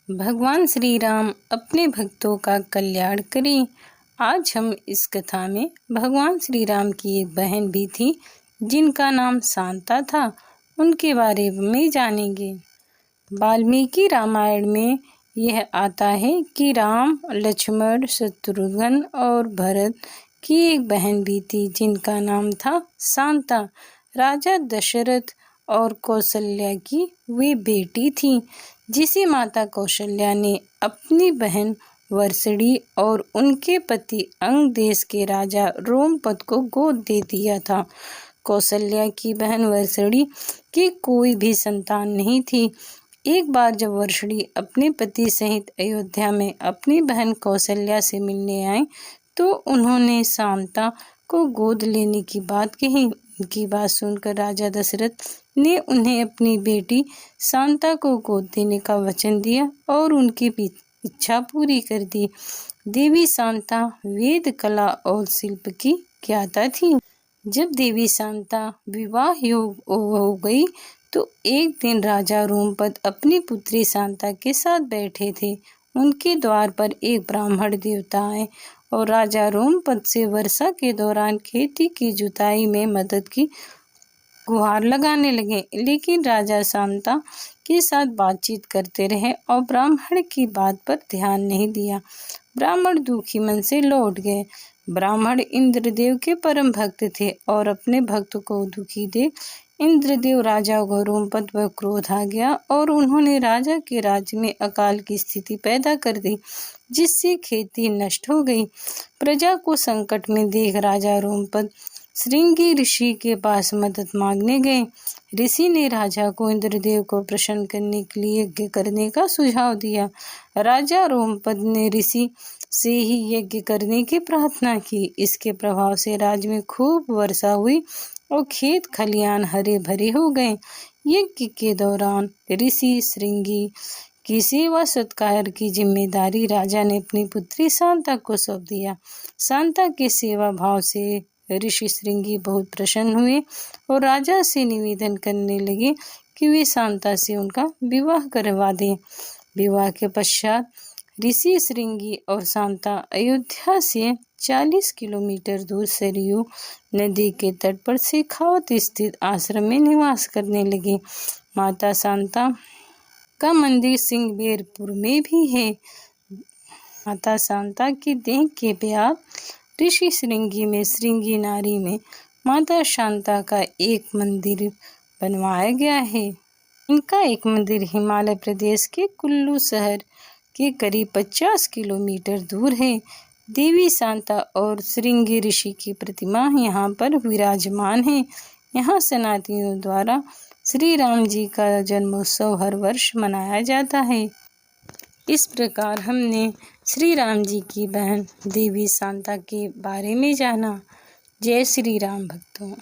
भगवान श्री राम अपने भक्तों का कल्याण करें। आज हम इस कथा में भगवान श्री राम की एक बहन भी थी जिनका नाम शांता था, उनके बारे में जानेंगे। वाल्मीकि रामायण में यह आता है कि राम, लक्ष्मण, शत्रुघ्न और भरत की एक बहन भी थी जिनका नाम था शांता। राजा दशरथ और कौशल्या की वे बेटी थी जिसे माता कौशल्या ने अपनी बहन वर्षणी और उनके पति अंग देश के राजा रोमपद को गोद दे दिया था। कौशल्या की बहन वर्षणी की कोई भी संतान नहीं थी। एक बार जब वर्षणी अपने पति सहित अयोध्या में अपनी बहन कौशल्या से मिलने आई तो उन्होंने शांता को गोद लेने की बात कही। उनकी बात सुनकर राजा दशरथ ने उन्हें अपनी बेटी शांता को गोद देने का वचन दिया और उनकी इच्छा पूरी कर दी। देवी शांता वेद, कला और शिल्प की ज्ञाता थी। जब देवी शांता विवाह योग्य हो गई तो एक दिन राजा रोमपद अपनी पुत्री शांता के साथ बैठे थे। उनके द्वार पर एक ब्राह्मण देवता आए और राजा रोमपद से वर्षा के दौरान खेती की जुताई में मदद की गुहार लगाने लगे, लेकिन राजा शांता के साथ बातचीत करते रहे और ब्राह्मण की बात पर ध्यान नहीं दिया। ब्राह्मण दुखी मन से लौट गए। ब्राह्मण इंद्रदेव के परम भक्त थे और अपने भक्त को दुखी देख इंद्रदेव राजा रोमपद पर क्रोध आ गया और उन्होंने राजा के राज्य में अकाल की स्थिति पैदा कर दी, जिससे खेती नष्ट हो गई। प्रजा को संकट में देख राजा रोमपद श्रृंगी ऋषि के पास मदद मांगने गए। ऋषि ने राजा को इंद्रदेव को प्रसन्न करने के लिए यज्ञ करने का सुझाव दिया। राजा रोमपद ने ऋषि से ही यज्ञ करने की प्रार्थना की। इसके प्रभाव से राज्य में खूब वर्षा हुई और खेत खलियान हरे भरे हो गए। यज्ञ के दौरान ऋषि श्रृंगी की सेवा सत्कार की जिम्मेदारी राजा ने अपनी पुत्री शांता को सौंप दिया। शांता के सेवा भाव से ऋषि श्रृंगी बहुत प्रसन्न हुए और राजा से निवेदन करने लगे कि वे शांता से उनका विवाह करवा दें। विवाह के पश्चात ऋषि श्रृंगी और शांता अयोध्या से 40 किलोमीटर दूर सरयू नदी के तट पर शेखावत स्थित आश्रम में निवास करने लगे। माता शांता का मंदिर सिंहबेरपुर में भी है। माता शांता की देह के बाद ऋषि श्रृंगी में श्रृंगी नारी में माता शांता का एक मंदिर बनवाया गया है। इनका एक मंदिर हिमाचल प्रदेश के कुल्लू शहर के करीब 50 किलोमीटर दूर है। देवी शांता और श्रृंगी ऋषि की प्रतिमा यहाँ पर विराजमान है। यहाँ सनातनियों द्वारा श्री राम जी का जन्मोत्सव हर वर्ष मनाया जाता है। इस प्रकार हमने श्री राम जी की बहन देवी शांता के बारे में जाना। जय श्री राम भक्तों।